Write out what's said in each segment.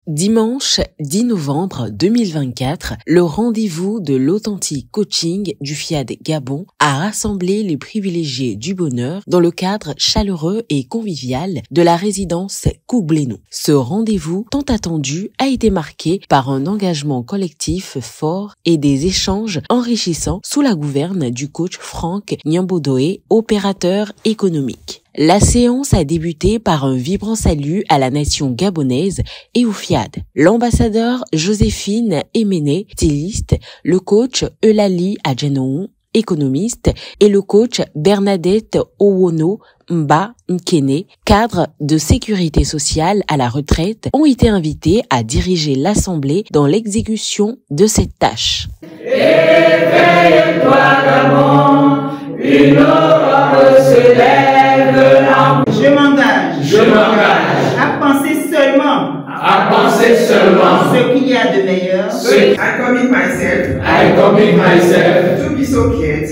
Dimanche 10 novembre 2024, le rendez-vous de l'Authentic Coaching du FIAD Gabon a rassemblé les privilégiés du bonheur dans le cadre chaleureux et convivial de la résidence Koublénou. Ce rendez-vous tant attendu a été marqué par un engagement collectif fort et des échanges enrichissants sous la gouverne du coach Franck Nyambodoé, opérateur économique. La séance a débuté par un vibrant salut à la nation gabonaise et au FIAD. L'ambassadeur Joséphine Emene, styliste, le coach Eulalie Adjenou, économiste, et le coach Bernadette Owono Mba Nkene, cadre de sécurité sociale à la retraite, ont été invités à diriger l'Assemblée dans l'exécution de cette tâche. Éveille-toi, Gabon, une aurore se lève. Je m'engage à penser seulement ce qu'il y a de meilleur. I commit myself to be so great.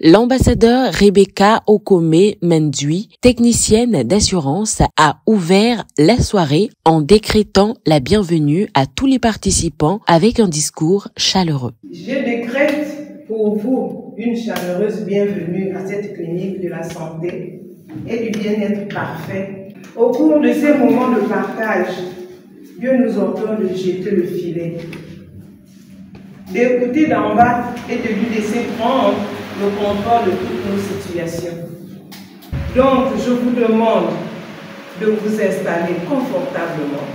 L'ambassadeur Rebecca Okome Mendui, technicienne d'assurance, a ouvert la soirée en décrétant la bienvenue à tous les participants avec un discours chaleureux. Je décrète pour vous une chaleureuse bienvenue à cette clinique de la santé et du bien-être parfait. Au cours de ces moments de partage, Dieu nous ordonne de jeter le filet, d'écouter d'en bas et de lui laisser prendre le contrôle de toutes nos situations. Donc, je vous demande de vous installer confortablement,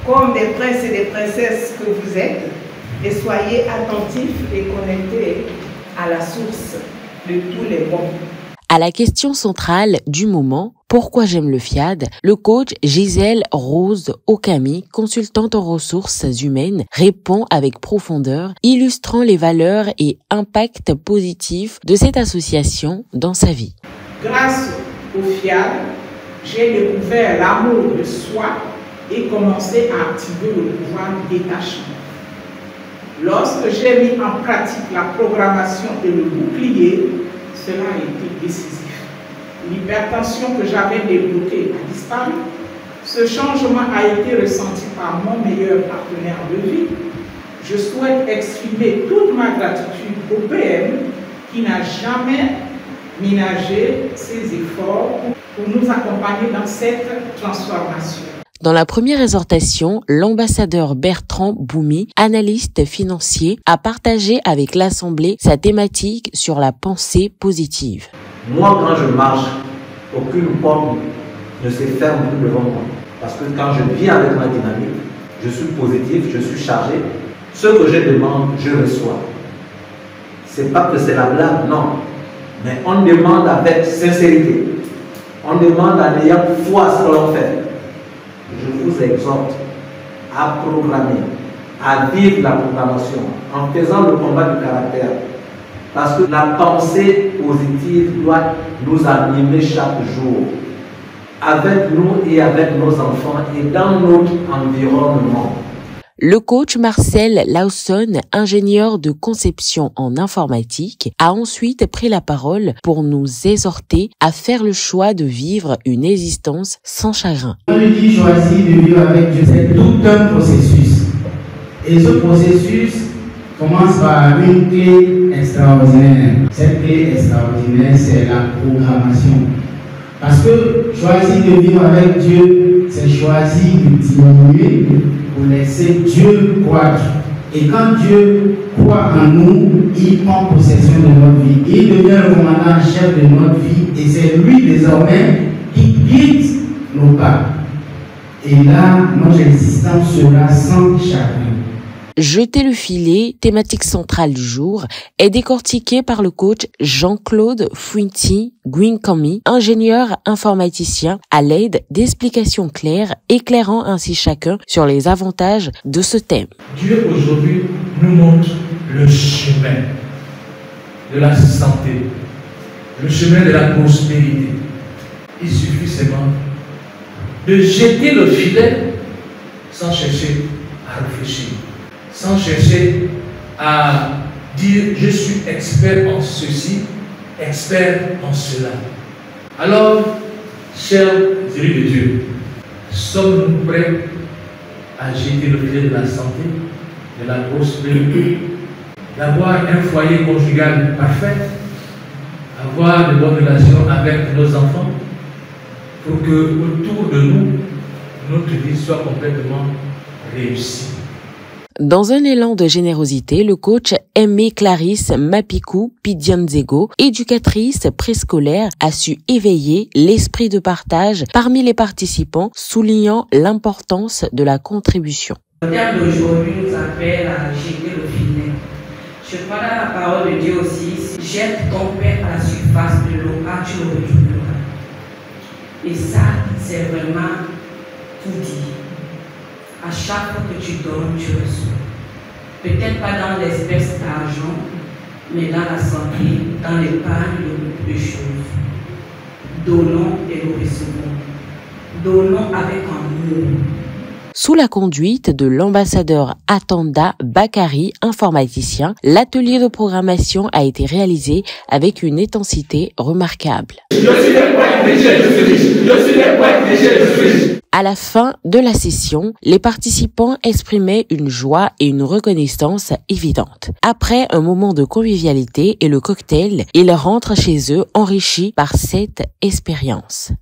comme des princes et des princesses que vous êtes, et soyez attentifs et connectés à la source de tous les bons. À la question centrale du moment, pourquoi j'aime le FIAD, le coach Gisèle Rose Okami, consultante en ressources humaines, répond avec profondeur, illustrant les valeurs et impacts positifs de cette association dans sa vie. Grâce au FIAD, j'ai découvert l'amour de soi et commencé à activer le pouvoir du détachement. Lorsque j'ai mis en pratique la programmation et le bouclier, cela a été décisif. L'hypertension que j'avais débloquée a disparu. Ce changement a été ressenti par mon meilleur partenaire de vie. Je souhaite exprimer toute ma gratitude au PM qui n'a jamais ménagé ses efforts pour nous accompagner dans cette transformation. Dans la première exhortation, l'ambassadeur Bertrand Boumi, analyste financier, a partagé avec l'Assemblée sa thématique sur la pensée positive. Moi, quand je marche, aucune porte ne se ferme plus devant moi. Parce que quand je vis avec ma dynamique, je suis positif, je suis chargé. Ce que je demande, je reçois. C'est pas que c'est la blague, non. Mais on demande avec sincérité. On demande en ayant foi à ce que l'on fait. Je vous exhorte à programmer, à vivre la programmation en faisant le combat du caractère. Parce que la pensée positive doit nous animer chaque jour, avec nous et avec nos enfants et dans notre environnement. Le coach Marcel Lawson, ingénieur de conception en informatique, a ensuite pris la parole pour nous exhorter à faire le choix de vivre une existence sans chagrin. On lui dit choisis de vivre avec Dieu, c'est tout un processus. Et ce processus commence par une clé extraordinaire. Cette clé extraordinaire, c'est la programmation. Parce que choisir de vivre avec Dieu, c'est choisir de diminuer pour laisser Dieu croître. Et quand Dieu croit en nous, il prend possession de notre vie. Il devient le commandant en chef de notre vie. Et c'est lui désormais qui guide nos pas. Et là, notre existence sera sans chagrin. Jeter le filet, thématique centrale du jour, est décortiquée par le coach Jean-Claude Fouinti Gwinkomi, ingénieur informaticien, à l'aide d'explications claires, éclairant ainsi chacun sur les avantages de ce thème. Dieu aujourd'hui nous montre le chemin de la santé, le chemin de la prospérité. Il suffit seulement de jeter le filet sans chercher à réfléchir, sans chercher à dire je suis expert en ceci, expert en cela. Alors, chers élus de Dieu, sommes-nous prêts à jeter le filet de la santé, de la prospérité, d'avoir un foyer conjugal parfait, avoir de bonnes relations avec nos enfants, pour que autour de nous, notre vie soit complètement réussie. Dans un élan de générosité, le coach Aimé Clarisse Mapikou Pidianzego, éducatrice préscolaire, a su éveiller l'esprit de partage parmi les participants, soulignant l'importance de la contribution. Le terme d'aujourd'hui nous appelle à jeter le filet. Je crois dans la parole de Dieu aussi, jette ton pain à la surface de l'eau, car tu le retrouveras. Et ça, c'est vraiment tout dit. À chaque fois que tu donnes, tu reçois. Peut-être pas dans l'espèce d'argent, mais dans la santé, dans l'épargne de beaucoup de choses. Donnons et nous recevons. Donnons avec amour. Sous la conduite de l'ambassadeur Atanda Bakari, informaticien, l'atelier de programmation a été réalisé avec une intensité remarquable. À la fin de la session, les participants exprimaient une joie et une reconnaissance évidente. Après un moment de convivialité et le cocktail, ils rentrent chez eux enrichis par cette expérience.